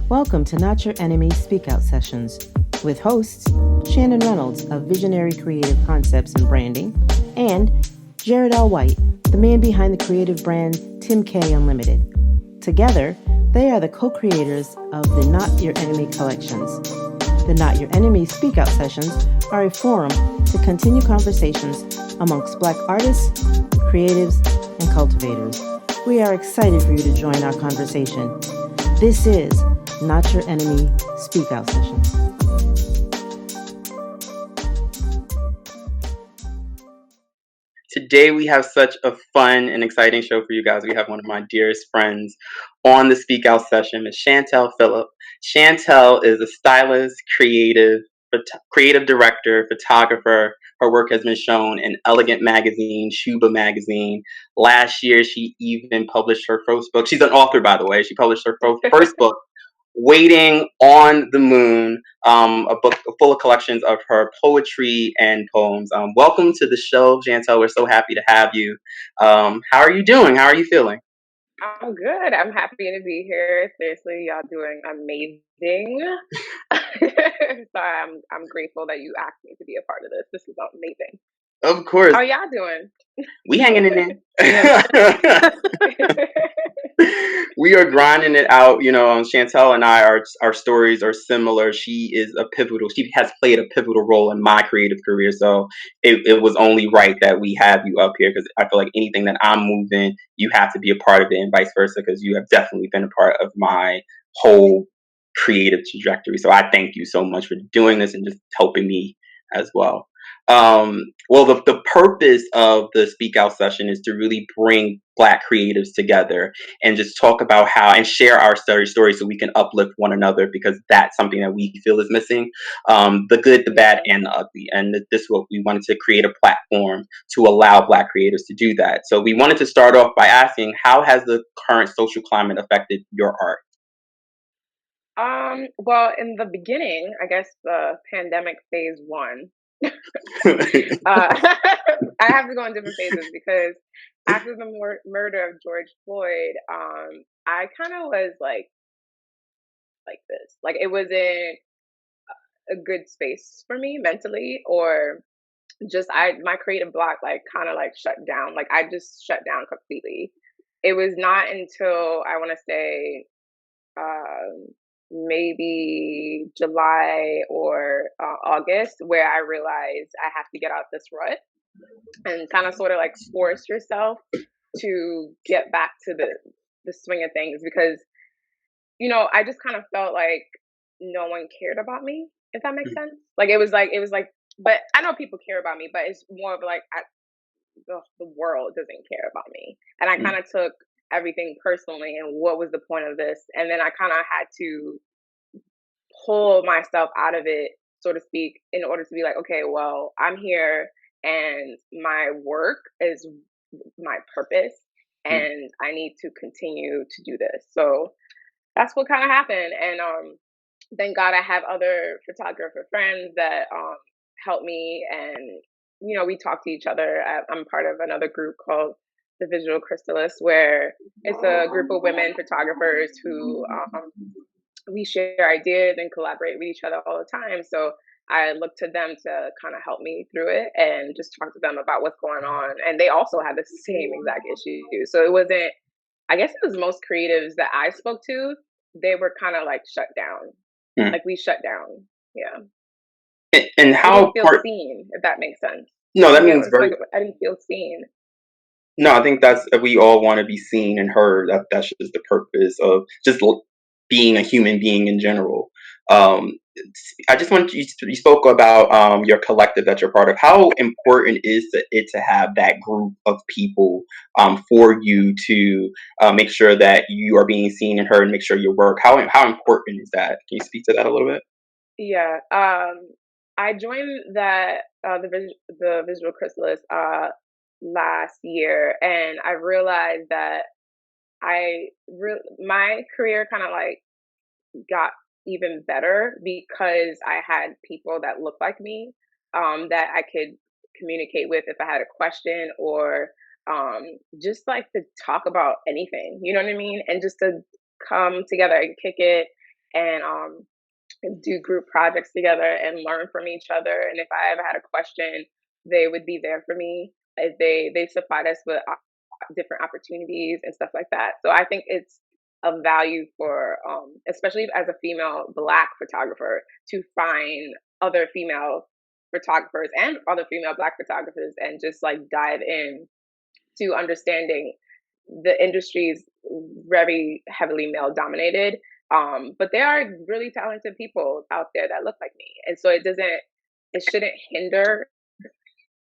Welcome to Not Your Enemy Speak Out Sessions with hosts Shannon Reynolds of Visionary Creative Concepts and Branding and Jared L. White, the man behind the creative brand Tim K Unlimited. Together, they are the co-creators of the Not Your Enemy collections. The Not Your Enemy Speak Out Sessions are a forum to continue conversations amongst Black artists, creatives, and cultivators. We are excited for you to join our conversation. This is Not Your Enemy Speak Out Sessions. Today we have such a fun and exciting show for you guys. We have one of my dearest friends on the Speak Out session, Ms. Chantel Philip. Chantel is a stylist, creative director, photographer. Her work has been shown in Elegant Magazine, Shuba Magazine. Last year, she even published her first book. She's an author, by the way. She published her first book, Waiting on the Moon, a book full of collections of her poetry and poems. Welcome to the show, Chantel. We're so happy to have you. How are you doing? How are you feeling? I'm good. I'm happy to be here. Seriously, y'all doing amazing. So I'm grateful that you asked me to be a part of this. This is amazing. Of course. How y'all doing? We hanging in there. We are grinding it out. You know, Chantel and I, our stories are similar. She has played a pivotal role in my creative career. So it was only right that we have you up here, because I feel like anything that I'm moving, you have to be a part of it, and vice versa, because you have definitely been a part of my whole creative trajectory. So I thank you so much for doing this and just helping me as well. Well, the purpose of the Speak Out session is to really bring Black creatives together and just talk about how and share our stories so we can uplift one another, because that's something that we feel is missing. The good, the bad, and the ugly. And this is what we wanted to create a platform to allow Black creators to do that. So we wanted to start off by asking, how has the current social climate affected your art? Well, in the beginning, I guess the pandemic phase one, I have to go in different phases because after the murder of George Floyd, I kind of was like this. Like it wasn't a good space for me mentally, or just my creative block like kind of like shut down. Like I just shut down completely. It was not until I want to say maybe July or August where I realized I have to get out this rut and kind of sort of like force yourself to get back to the swing of things, because I just kind of felt like no one cared about me, if that makes sense. Like it was like but I know people care about me, but it's more of like the world doesn't care about me, and I kind of took everything personally, and what was the point of this? And then I kind of had to pull myself out of it, so to speak, in order to be like, okay, well, I'm here and my work is my purpose, and I need to continue to do this. So that's what kind of happened. And thank God I have other photographer friends that help me, and we talk to each other. I'm part of another group called the Visual Crystalists, where it's a group of women photographers who we share ideas and collaborate with each other all the time. So I look to them to kind of help me through it and just talk to them about what's going on. And they also have the same exact issue. So it wasn't, I guess it was most creatives that I spoke to, they were kind of like shut down. Like we shut down. Yeah. And how I didn't feel seen, if that makes sense. No, that means like I didn't feel seen. No, I think that's we all want to be seen and heard. That's just the purpose of just being a human being in general. I just want you spoke about your collective that you're part of. How important is it to have that group of people for you to make sure that you are being seen and heard, and make sure your work? How important is that? Can you speak to that a little bit? Yeah, I joined the Visual Chrysalis last year, and I realized that my career kind of like got even better because I had people that looked like me, that I could communicate with if I had a question, or just like to talk about anything, you know what I mean? And just to come together and kick it and do group projects together and learn from each other. And if I ever had a question, they would be there for me. They supplied us with different opportunities and stuff like that. So I think it's of value for, especially as a female Black photographer, to find other female photographers and other female Black photographers and just like dive in to understanding the industry is very heavily male dominated. But there are really talented people out there that look like me. And so it shouldn't hinder,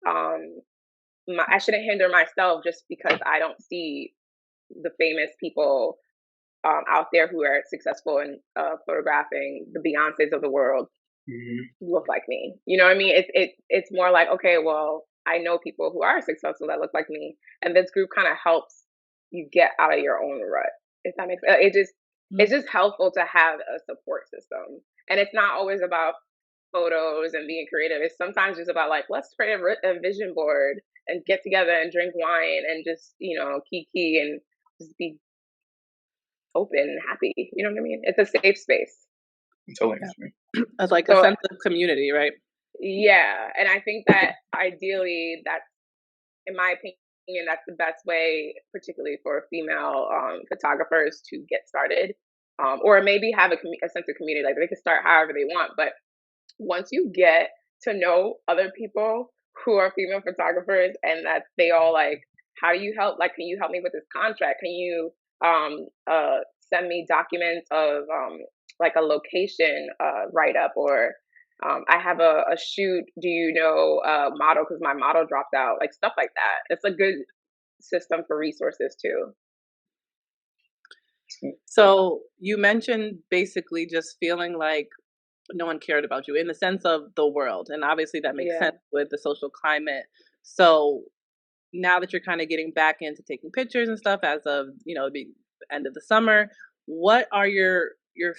I shouldn't hinder myself just because I don't see the famous people out there who are successful in photographing the Beyoncés of the world look like me. You know what I mean? It's more like, okay, well, I know people who are successful that look like me, and this group kind of helps you get out of your own rut. If that makes it's just helpful to have a support system, and it's not always about photos and being creative. It's sometimes just about like, let's create a vision board and get together and drink wine and just, kiki and just be open and happy. You know what I mean? It's a safe space. Totally. It's like a sense of community, right? Yeah. And I think that ideally that's, in my opinion, that's the best way, particularly for female photographers to get started. Or maybe have a sense of community. Like they can start however they want. But once you get to know other people who are female photographers and that they all like, how do you help? Like, can you help me with this contract? Can you send me documents of like a location write up, or I have a shoot. Do you know model? Because my model dropped out, like stuff like that. It's a good system for resources too. So you mentioned basically just feeling like no one cared about you in the sense of the world. And obviously that makes sense with the social climate. So now that you're kind of getting back into taking pictures and stuff as of, the end of the summer, what are your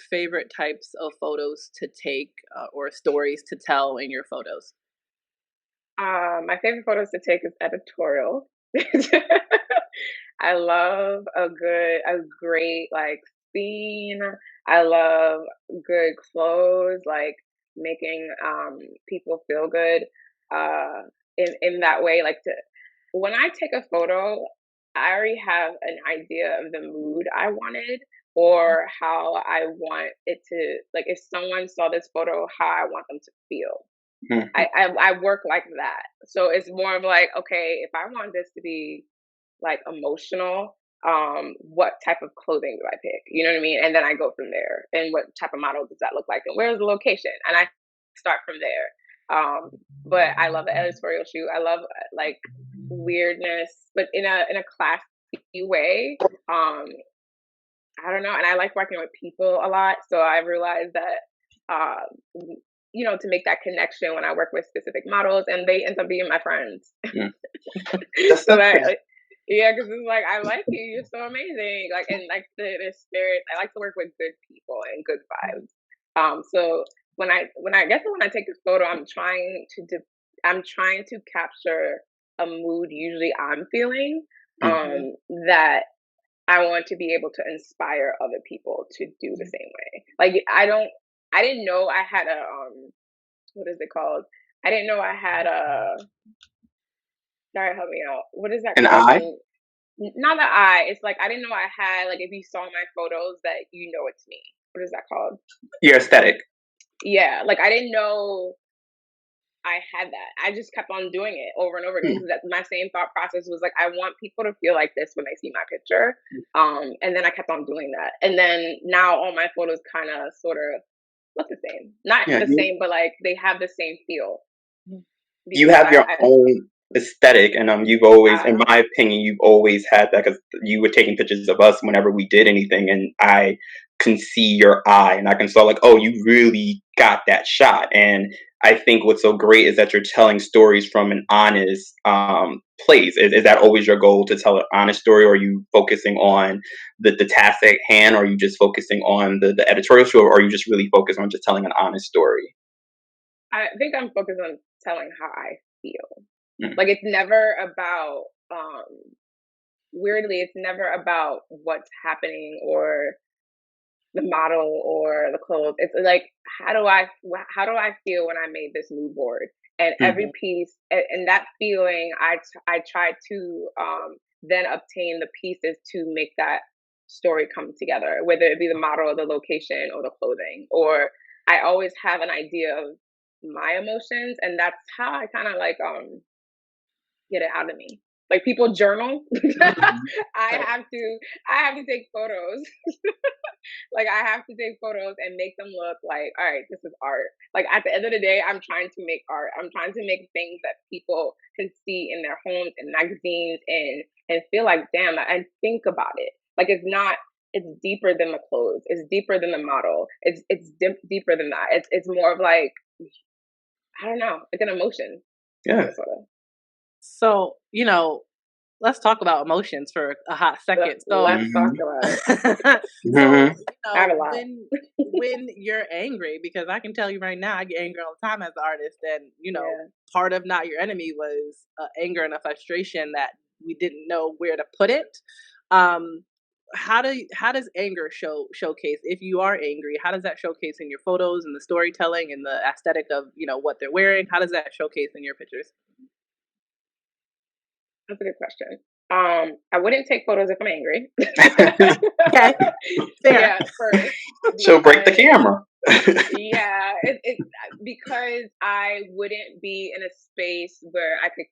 favorite types of photos to take or stories to tell in your photos? My favorite photos to take is editorial. I love a great like scene. I love good clothes, like making people feel good in that way. Like when I take a photo, I already have an idea of the mood I wanted or how I want it to, like if someone saw this photo, how I want them to feel. I work like that. So it's more of like, okay, if I want this to be like emotional, what type of clothing do I pick? You know what I mean? And then I go from there. And what type of model does that look like? And where's the location? And I start from there. But I love the editorial shoot. I love like weirdness, but in a classy way. I don't know. And I like working with people a lot. So I realized that to make that connection when I work with specific models, and they end up being my friends. So that, because it's like, I like you. You're so amazing. Like, and like the spirit. I like to work with good people and good vibes. So when I take this photo, I'm trying to capture a mood usually I'm feeling that I want to be able to inspire other people to do the same way. Like I didn't know I had a what is it called? I didn't know I had a. Sorry, help me out. What is that called? An eye? Not an eye. It's like I didn't know I had, like, if you saw my photos that it's me. What is that called? Your aesthetic. Yeah, like I didn't know I had that. I just kept on doing it over and over again because my same thought process was like, I want people to feel like this when they see my picture. And then I kept on doing that. And then now all my photos kind of sort of look the same. Not the same, but like they have the same feel. You have your own aesthetic, and you've always, in my opinion, you've always had that, because you were taking pictures of us whenever we did anything, and I can see your eye, and I can saw like, oh, you really got that shot. And I think what's so great is that you're telling stories from an honest place. Is that always your goal, to tell an honest story, or are you focusing on the task at hand, or are you just focusing on the editorial show, or are you just really focused on just telling an honest story? I think I'm focused on telling how I feel. Like it's never about weirdly, it's never about what's happening or the model or the clothes. It's like, how do I feel when I made this mood board? And every piece, and that feeling, I try to then obtain the pieces to make that story come together, whether it be the model, or the location, or the clothing. Or I always have an idea of my emotions, and that's how I kind of like get it out of me. Like people journal. I have to take photos. Like I have to take photos and make them look like, all right, this is art. Like at the end of the day, I'm trying to make art. I'm trying to make things that people can see in their homes and magazines and feel like, damn, and think about it. Like it's deeper than the clothes. It's deeper than the model. It's deeper than that. It's more of like, I don't know, it's an emotion. Yeah. Sort of. So, let's talk about emotions for a hot second. Let's talk about it. So, when you're angry, because I can tell you right now, I get angry all the time as an artist, and part of Not Your Enemy was anger and a frustration that we didn't know where to put it. How does anger showcase? If you are angry, how does that showcase in your photos and the storytelling and the aesthetic of what they're wearing? How does that showcase in your pictures? That's a good question. I wouldn't take photos if I'm angry. Okay. Fair. Yeah, first. She'll break the camera. Yeah, it's because I wouldn't be in a space where I could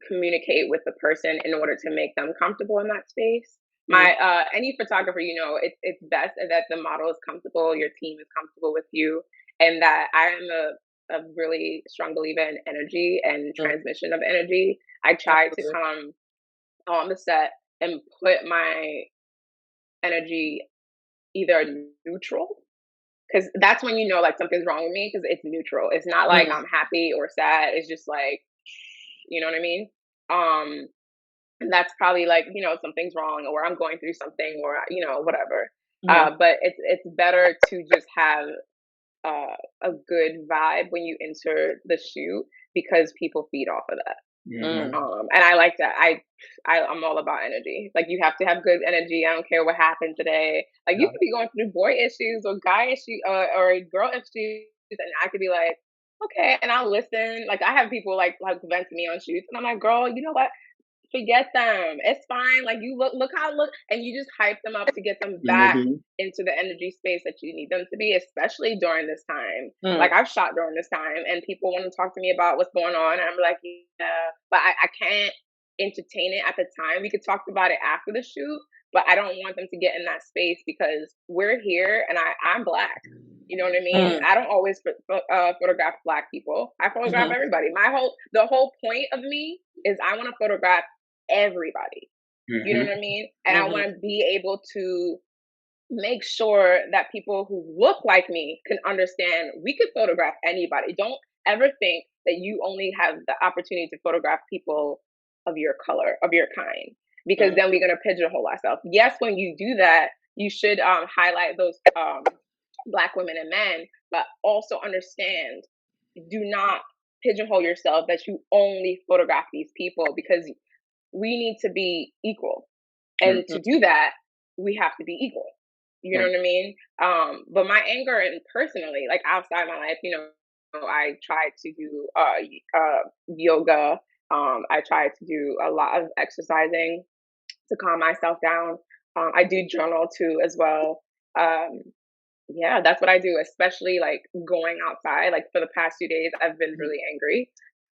communicate with the person in order to make them comfortable in that space. My any photographer, it's best that the model is comfortable, your team is comfortable with you, and that I am a really strong believer in energy and transmission of energy. I try to come on the set and put my energy either neutral, because that's when like something's wrong with me, because it's neutral. It's not like I'm happy or sad. It's just like, you know what I mean? And that's probably like, something's wrong, or I'm going through something, or whatever. But it's better to just have a good vibe when you enter the shoot, because people feed off of that. And I like that. I'm all about energy. Like you have to have good energy. I don't care what happened today. Like you could be going through boy issues or guy issues or girl issues, and I could be like, okay, and I'll listen. Like I have people like vent to me on shoots, and I'm like, girl, you know what? Forget them. It's fine. Like you look how I look, and you just hype them up to get them back into the energy space that you need them to be, especially during this time. Like I've shot during this time, and people want to talk to me about what's going on, and I'm like, yeah, but I can't entertain it at the time. We could talk about it after the shoot, but I don't want them to get in that space, because we're here, and I'm Black. You know what I mean? I don't always photograph Black people. I photograph everybody. The whole point of me is I want to photograph everybody. You know what I mean? And I want to be able to make sure that people who look like me can understand we could photograph anybody. Don't ever think that you only have the opportunity to photograph people of your color, of your kind, because then we're going to pigeonhole ourselves. Yes, when you do that, you should highlight those Black women and men, but also understand, do not pigeonhole yourself that you only photograph these people, because we need to be equal. And to do that, we have to be equal. You know what I mean? But my anger, and personally, like outside my life, I try to do yoga. I try to do a lot of exercising to calm myself down. I do journal too as well. Yeah, that's what I do, especially like going outside. Like for the past 2 days, I've been really angry.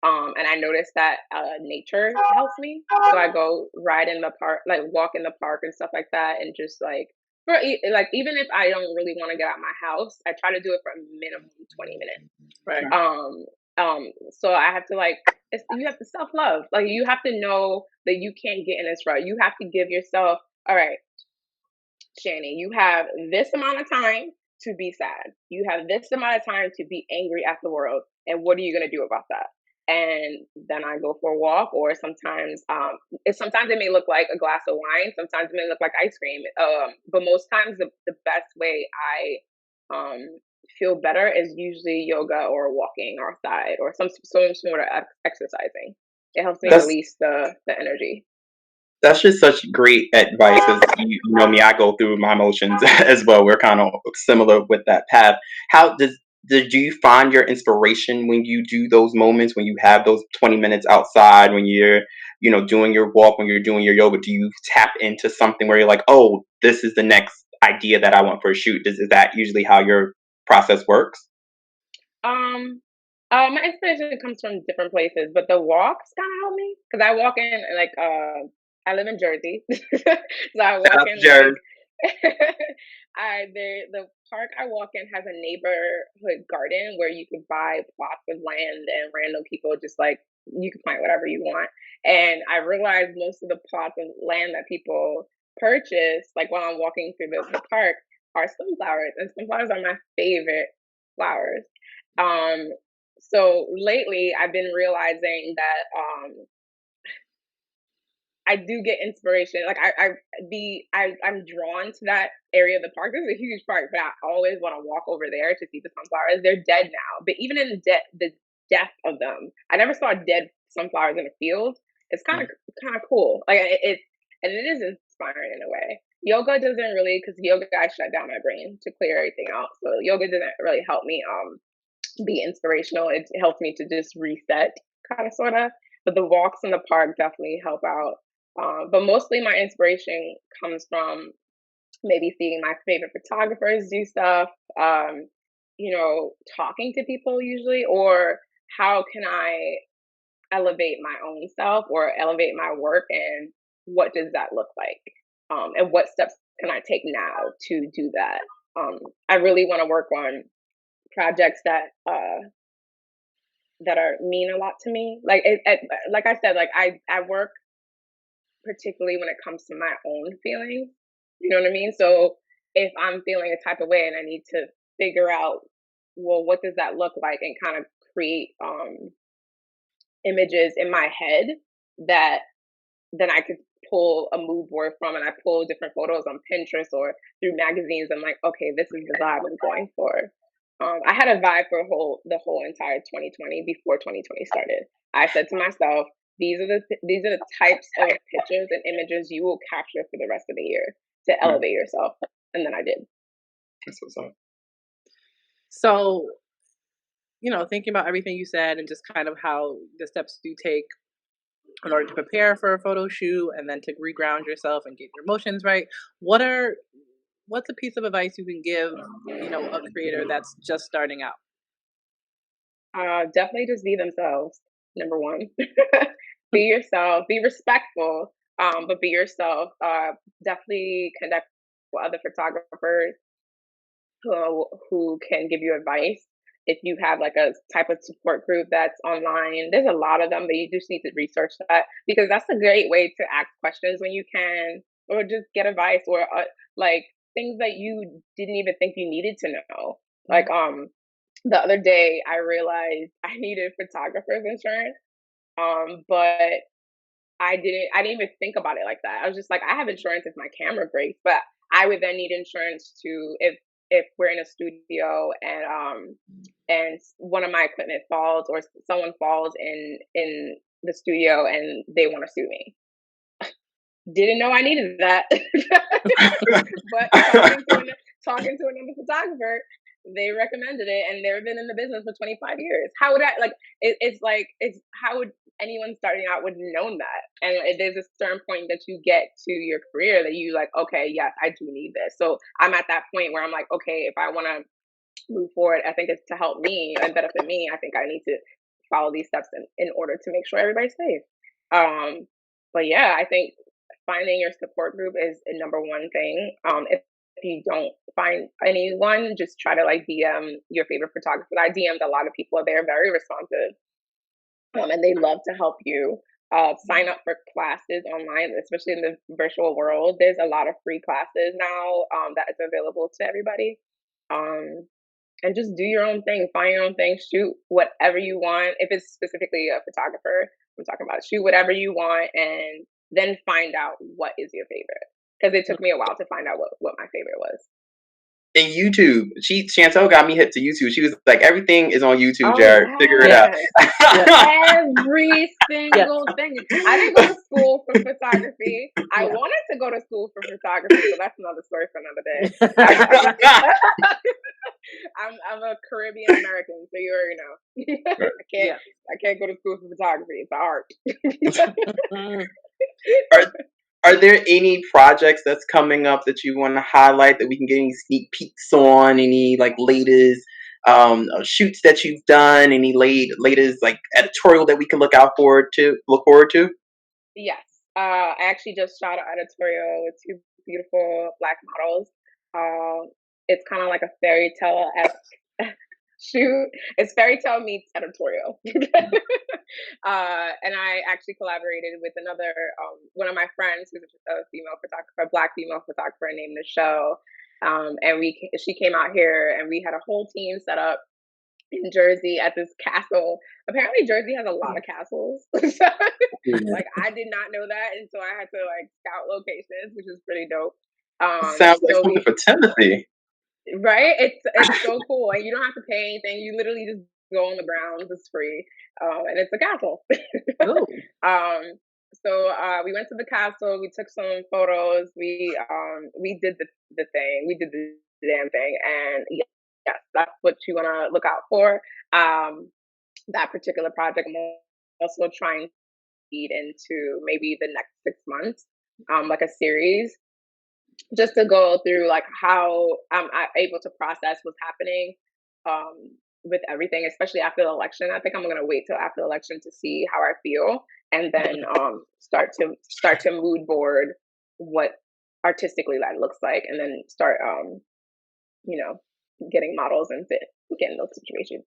And I noticed that nature helps me. So I go ride in the park, like walk in the park and stuff like that. And just like, even if I don't really want to get out of my house, I try to do it for a minimum 20 minutes. Right. So I have to you have to self-love. Like you have to know that you can't get in this rut. You have to give yourself, all right, Shani, you have this amount of time to be sad. You have this amount of time to be angry at the world. And what are you going to do about that? And then I go for a walk, or sometimes it may look like a glass of wine. Sometimes it may look like ice cream. But most times the best way I feel better is usually yoga or walking outside, or some sort of exercising. It helps me release the energy. That's just such great advice because you know me, I go through my emotions as well. We're kind of similar with that path. How did you find your inspiration when you do those moments, when you have those 20 minutes outside, when you're, you know, doing your walk, when you're doing your yoga? Do you tap into something where you're like, oh, this is the next idea that I want for a shoot? Is that usually how your process works? Um, my inspiration comes from different places, but the walks kind of help me because I walk in like I live in Jersey, so I Shout walk out to in Jerry. like the park I walk in has a neighborhood garden where you could buy plots of land and random people just like you can plant whatever you want. And I realized most of the plots of land that people purchase, like while I'm walking through the park, are sunflowers, and sunflowers are my favorite flowers. Um, so lately I've been realizing that I do get inspiration. Like I'm drawn to that area of the park. This is a huge park, but I always want to walk over there to see the sunflowers. They're dead now, but even in the death of them, I never saw dead sunflowers in a field. It's kind of cool. Like and it is inspiring in a way. Yoga doesn't really, because yoga I shut down my brain to clear everything out. So yoga doesn't really help me be inspirational. It helps me to just reset, kind of, sort of. But the walks in the park definitely help out. But mostly my inspiration comes from maybe seeing my favorite photographers do stuff, talking to people usually, or how can I elevate my own self or elevate my work, and what does that look like? And what steps can I take now to do that? I really want to work on projects that are mean a lot to me. Like I said, like I work particularly when it comes to my own feelings. You know what I mean? So if I'm feeling a type of way and I need to figure out, well, what does that look like, and kind of create images in my head that then I could pull a mood board from, and I pull different photos on Pinterest or through magazines. I'm like, okay, this is the vibe I'm going for. I had a vibe for the whole entire 2020 before 2020 started. I said to myself, these are the types of pictures and images you will capture for the rest of the year to elevate yourself, and then I did. That's what's up. So, thinking about everything you said and just kind of how the steps you take in order to prepare for a photo shoot and then to reground yourself and get your emotions right. What are what's a piece of advice you can give, a creator that's just starting out? Definitely just be themselves. Number one, be yourself. Be respectful, but be yourself. Definitely connect with other photographers who can give you advice. If you have like a type of support group that's online, there's a lot of them, but you just need to research that, because that's a great way to ask questions when you can, or just get advice, or like things that you didn't even think you needed to know. Like the other day I realized I needed photographer's insurance, but I didn't even think about it like that. I was just like, I have insurance if my camera breaks, but I would then need insurance to if we're in a studio and one of my equipment falls, or someone falls in the studio and they want to sue me. Didn't know I needed that. But talking to another photographer, they recommended it, and they've been in the business for 25 years. How would I like? It's how would anyone starting out would have known that? And there's a certain point that you get to your career that you like, okay, yes, I do need this. So I'm at that point where I'm like, okay, if I want to move forward, I think it's to help me and benefit me. I think I need to follow these steps in order to make sure everybody's safe. But yeah, I think finding your support group is the number one thing. If you don't find anyone, just try to like DM your favorite photographer. I DM'd a lot of people. They're very responsive, and they love to help you. Sign up for classes online, especially in the virtual world. There's a lot of free classes now that is available to everybody. Um, and just do your own thing, find your own thing, shoot whatever you want. If it's specifically a photographer, I'm talking about, shoot whatever you want, and then find out what is your favorite. Because it took me a while to find out what my favorite was. And YouTube. Chantel got me hit to YouTube. She was like, everything is on YouTube, Oh Jared. Figure it out. every single thing. I didn't go to school for photography. I wanted to go to school for photography, but that's another story for another day. I'm a Caribbean American, so you already know. I can't go to school for photography. It's art. Are there any projects that's coming up that you want to highlight that we can get any sneak peeks on? Any like latest shoots that you've done? Any latest like editorial that we can look forward to? Yes. I actually just shot an editorial with two beautiful Black models. It's kind of like a fairy tale-esque shoot. It's fairy tale meets editorial. And I actually collaborated with another one of my friends who's a female photographer, Black female photographer, named Michelle. And she came out here, and we had a whole team set up in Jersey at this castle. Apparently, Jersey has a lot of castles. Like, I did not know that, and so I had to like scout locations, which is pretty dope. Sounds like something for Timothy. Right? It's so cool, and you don't have to pay anything. You literally just go on the grounds. It's free, and it's a castle. So we went to the castle. We took some photos. We did the thing. We did the damn thing, and yes, that's what you want to look out for. That particular project, I'm also trying to feed into maybe the next 6 months, like a series, just to go through like how I'm able to process what's happening with everything, especially after the election. I think I'm gonna wait till after the election to see how I feel, and then start to mood board what artistically that looks like, and then start getting models and getting those situations.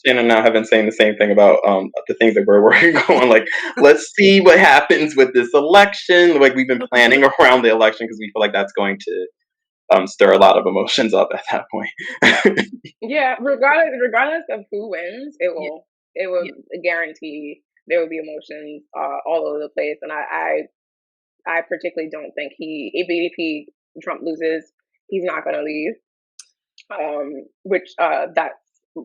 Shannon and I have been saying the same thing about the things that we're working on. Like, let's see what happens with this election. Like, we've been planning around the election because we feel like that's going to stir a lot of emotions up at that point. Yeah, regardless of who wins, it will guarantee there will be emotions all over the place. And I particularly don't think if Trump loses, he's not going to leave. Which that's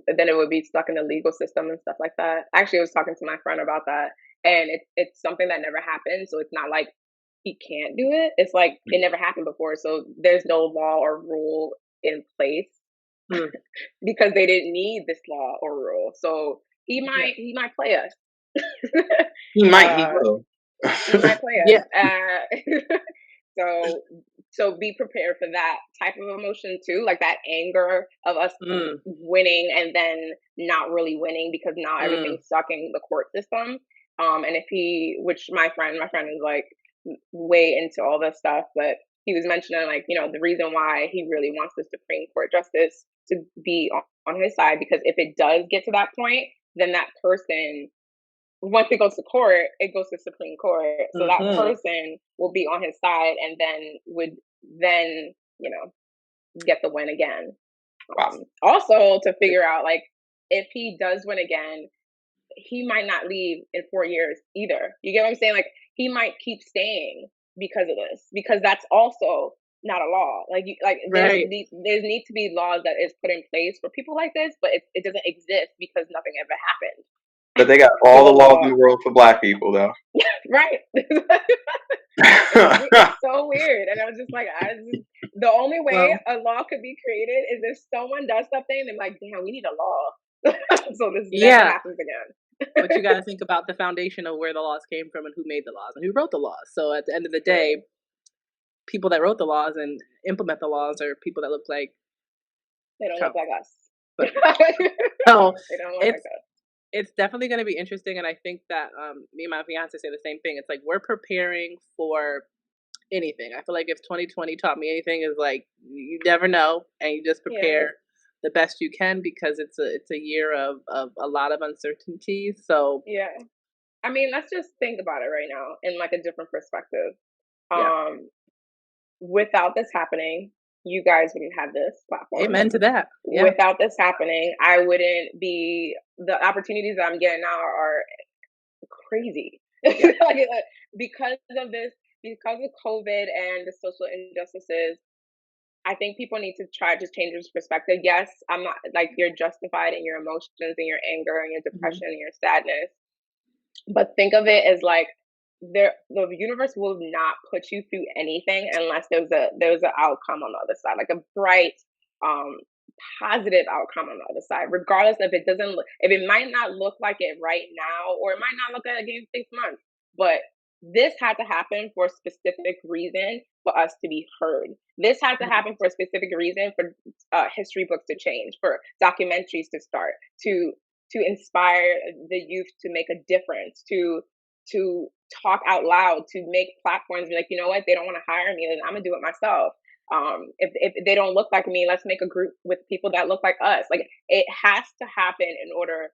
then it would be stuck in the legal system and stuff like that. Actually, I was talking to my friend about that, and it's something that never happened. So it's not like he can't do it. It's like it never happened before. So there's no law or rule in place because they didn't need this law or rule. So he might play us. He will. He might play us. So be prepared for that type of emotion too, like that anger of us winning and then not really winning because now everything's stuck in the court system. And which my friend is like way into all this stuff, but he was mentioning like, the reason why he really wants the Supreme Court justice to be on his side, because if it does get to that point, then that person, once it goes to court, it goes to Supreme Court. So that person will be on his side and then would get the win again. Wow. Also to figure out, like, if he does win again, he might not leave in 4 years either. You get what I'm saying? Like, he might keep staying because of this, because that's also not a law. Like, there needs to be laws that is put in place for people like this, but it doesn't exist because nothing ever happened. But they got all the laws in the world for Black people, though. Right. It's so weird. And I was just like, the only way a law could be created is if someone does something and they're like, damn, we need a law. So this never happens again. But you got to think about the foundation of where the laws came from and who made the laws and who wrote the laws. So at the end of the day, people that wrote the laws and implement the laws are people that look like they don't look like us. So they don't look like us. It's definitely going to be interesting, and I think that me and my fiance say the same thing. It's like we're preparing for anything. I feel like if 2020 taught me anything, is like you never know, and you just prepare the best you can because it's a year of a lot of uncertainty. So I mean, let's just think about it right now in like a different perspective. Without this happening, you guys wouldn't have this platform. Amen to that. Yeah. Without this happening, I wouldn't be, the opportunities that I'm getting now are crazy. Because of this, because of COVID and the social injustices, I think people need to try to change this perspective. Yes, I'm not like you're justified in your emotions and your anger and your depression and your sadness, but think of it as like the universe will not put you through anything unless there's an outcome on the other side, like a bright, um, positive outcome on the other side. Regardless if it doesn't, if it might not look like it right now, or it might not look like it in 6 months, but this had to happen for a specific reason for us to be heard. This had to happen for a specific reason for history books to change, for documentaries to start, to inspire the youth to make a difference, to talk out loud, to make platforms be like, you know what, they don't want to hire me, then I'm gonna do it myself. If they don't look like me, let's make a group with people that look like us. Like it has to happen in order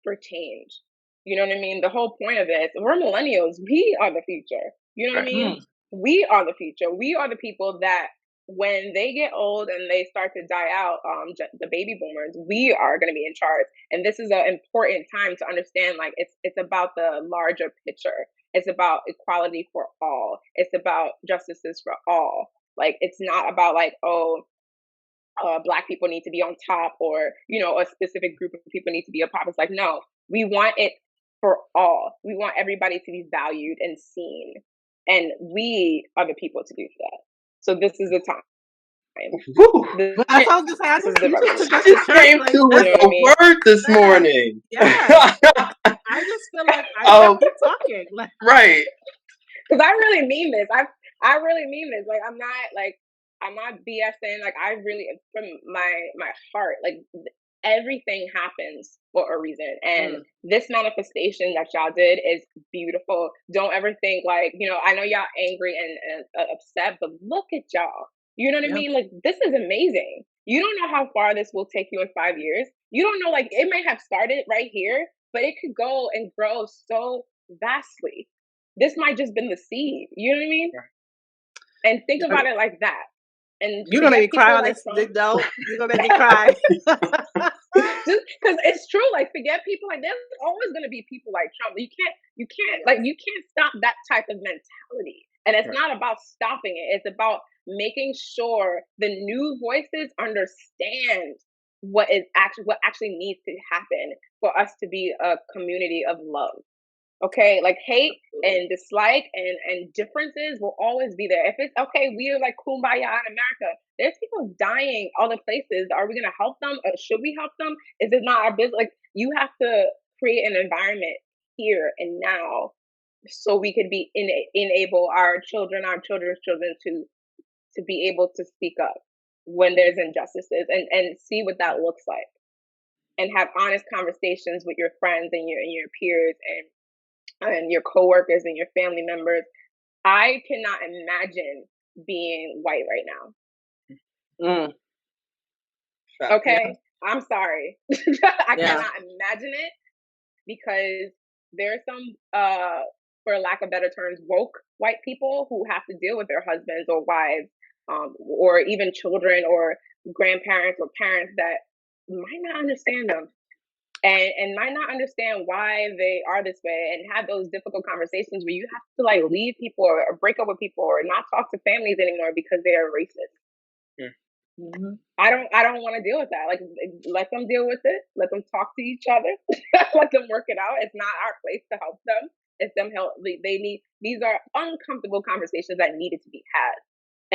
for change. You know what I mean? The whole point of this, we're millennials. We are the future. You know what I mean? We are the future. We are the people that when they get old and they start to die out, the baby boomers, we are going to be in charge. And this is an important time to understand, like, it's about the larger picture. It's about equality for all. It's about justices for all. Like, it's not about like, oh, Black people need to be on top, or a specific group of people need to be a pop. It's like, no, we want it for all. We want everybody to be valued and seen, and we are the people to do that. So this is the time. I told this I just came through with a word this morning. Yeah. I just feel like I keep talking. Like, right. Because I really mean this. I really mean this. Like, I'm not BSing. Like, I really, from my heart, like, everything happens for a reason. And this manifestation that y'all did is beautiful. Don't ever think like, I know y'all angry and upset, but look at y'all. You know what I mean? Like, this is amazing. You don't know how far this will take you in 5 years. You don't know, like, it may have started right here, but it could go and grow so vastly. This might just been the seed. You know what I mean? And think about it like that. And you're gonna make me cry on this. No, you're gonna make me cry. Just because it's true. Like, forget people. Like, there's always gonna be people like Trump. You can't stop that type of mentality. And it's not about stopping it. It's about making sure the new voices understand what actually needs to happen for us to be a community of love. Okay, like hate and dislike and differences will always be there. If it's okay, we are like kumbaya in America. There's people dying other places. Are we gonna help them? Or should we help them? Is it not our business? Like, you have to create an environment here and now, so we could be enable our children, our children's children to be able to speak up when there's injustices and see what that looks like, and have honest conversations with your friends and your peers and your coworkers and your family members. I cannot imagine being white right now. Okay, I'm sorry. I cannot imagine it, because there's some, for lack of better terms, woke white people who have to deal with their husbands or wives, or even children or grandparents or parents that might not understand them. And might not understand why they are this way, and have those difficult conversations where you have to like leave people or break up with people or not talk to families anymore because they are racist. I don't want to deal with that. Like, let them deal with it. Let them talk to each other. Let them work it out. It's not our place to help them. It's them help. They need. These are uncomfortable conversations that needed to be had,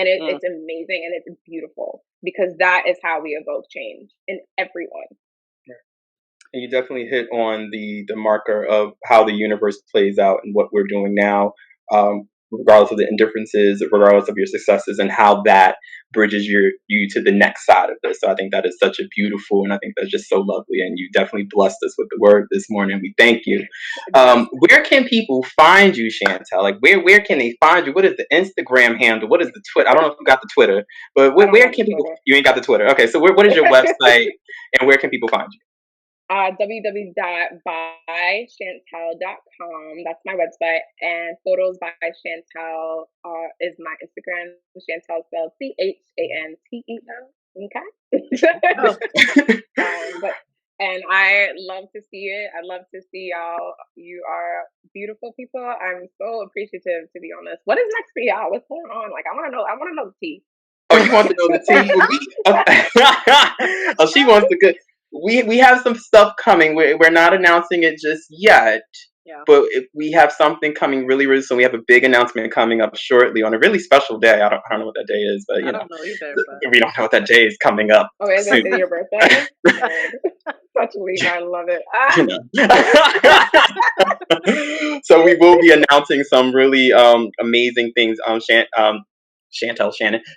and it's amazing and it's beautiful, because that is how we evoke change in everyone. And you definitely hit on the marker of how the universe plays out and what we're doing now, regardless of the indifferences, regardless of your successes, and how that bridges you to the next side of this. So I think that is such a beautiful, and I think that's just so lovely. And you definitely blessed us with the word this morning. We thank you. Where can people find you, Chantel? Like, where can they find you? What is the Instagram handle? What is the Twitter? I don't know if you got the Twitter, but where can people? You ain't got the Twitter. Okay, so what is your website, and where can people find you? www.bychantel.com. That's my website. And Photos by Chantel is my Instagram. Chantel spelled CHANTEL. Okay. And I love to see it. I love to see y'all. You are beautiful people. I'm so appreciative, to be honest. What is next for y'all? What's going on? Like, I want to know the tea. Oh, you want to know the tea? Oh, she wants to good. We have some stuff coming. We're not announcing it just yet. Yeah. But we have something coming really, really soon. We have a big announcement coming up shortly on a really special day. I don't know what that day is, but I don't know either. But we don't know what that day is coming up. Oh, is it your birthday? Such a Lena, I love it. So we will be announcing some really amazing things.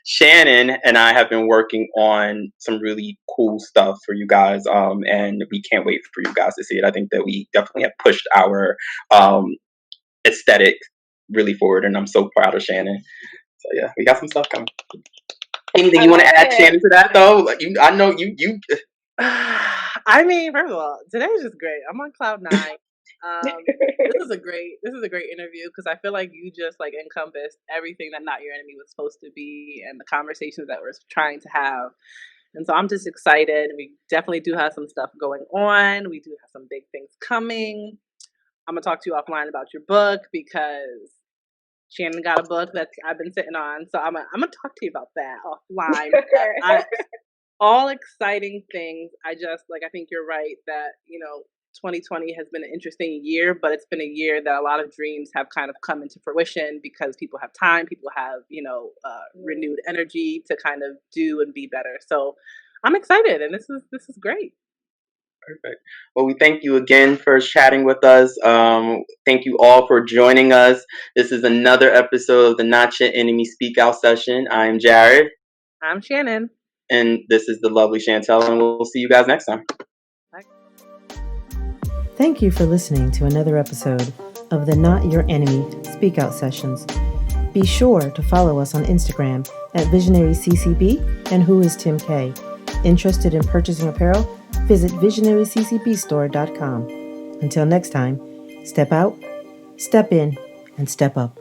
Shannon and I have been working on some really cool stuff for you guys, and we can't wait for you guys to see it. I think that we definitely have pushed our aesthetic really forward, and I'm so proud of Shannon. So yeah, we got some stuff coming. Anything you want to add, Shannon, to that though? Like I know you. I mean, first of all, today's just great. I'm on cloud 9. This is a great interview because I feel like you just like encompassed everything that Not Your Enemy was supposed to be and the conversations that we're trying to have. And so I'm just excited. We definitely do have some stuff going on. We do have some big things coming. I'm gonna talk to you offline about your book because Shannon got a book that I've been sitting on. So I'm gonna talk to you about that offline. All exciting things. I think you're right that 2020 has been an interesting year, but it's been a year that a lot of dreams have kind of come into fruition because people have time, people have, renewed energy to kind of do and be better. So I'm excited, and this is great. Perfect. Well, we thank you again for chatting with us. Thank you all for joining us. This is another episode of the Not Your Enemy Speak Out session. I'm Jared. I'm Shannon. And this is the lovely Chantel, and we'll see you guys next time. Bye. Thank you for listening to another episode of the Not Your Enemy Speak Out sessions. Be sure to follow us on Instagram at VisionaryCCB and Who is Tim K. Interested in purchasing apparel? Visit visionaryccbstore.com. Until next time, step out, step in, and step up.